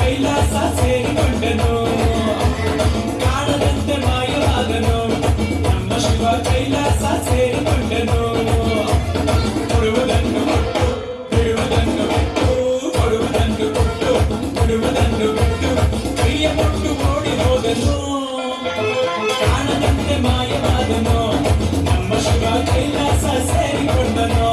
ಕೈಲಾಸ ಸೇರಿಕೊಂಡನು ಕಾಣದಂತೆ ಮಾಯವಾದನು ನಮ್ಮ ಶಿವ ಕೈಲಾಸ ಸೇರಿಕೊಂಡನು ಕೊಡುವುದನ್ನು ಕೊಟ್ಟು ಬಿಡುವುದನ್ನು ಬಿಟ್ಟು ಕೊಡುವುದನ್ನು ಕೊಟ್ಟು ಬಿಡುವುದನ್ನು ಬಿಟ್ಟು ಕೈಯ ಕೊಟ್ಟು ಓಡಿ ಹೋದನು ಕಾಣದಂತೆ ಮಾಯವಾದನು ನಮ್ಮ ಶಿವ ಕೈಲಾಸ ಸೇರಿಕೊಂಡನು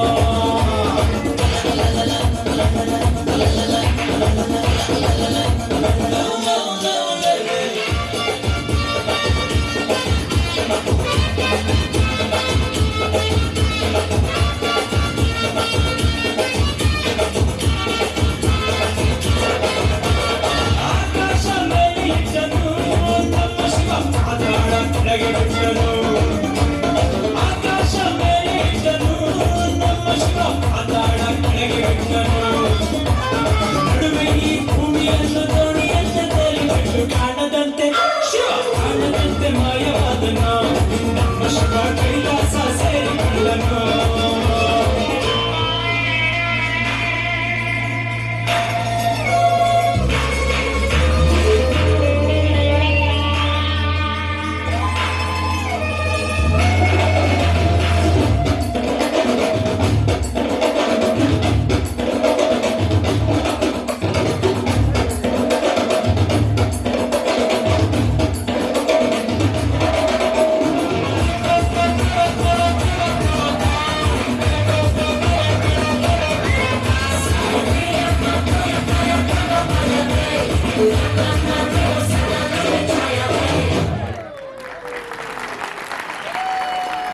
ನಡುವೆ ಈ ಭೂಮಿಯನ್ನು ದೋಣಿಯಂತೆ ತೇಲಿಬಿಟ್ಟು ಕಾಣದಂತೆ ಶಿವ ಕಾಣದಂತೆ ಮಾಯವಾದನು ನಮ್ಮ ಶಿವ ಕೈಲಾಸ ಸೇರಿಕೊಂಡನು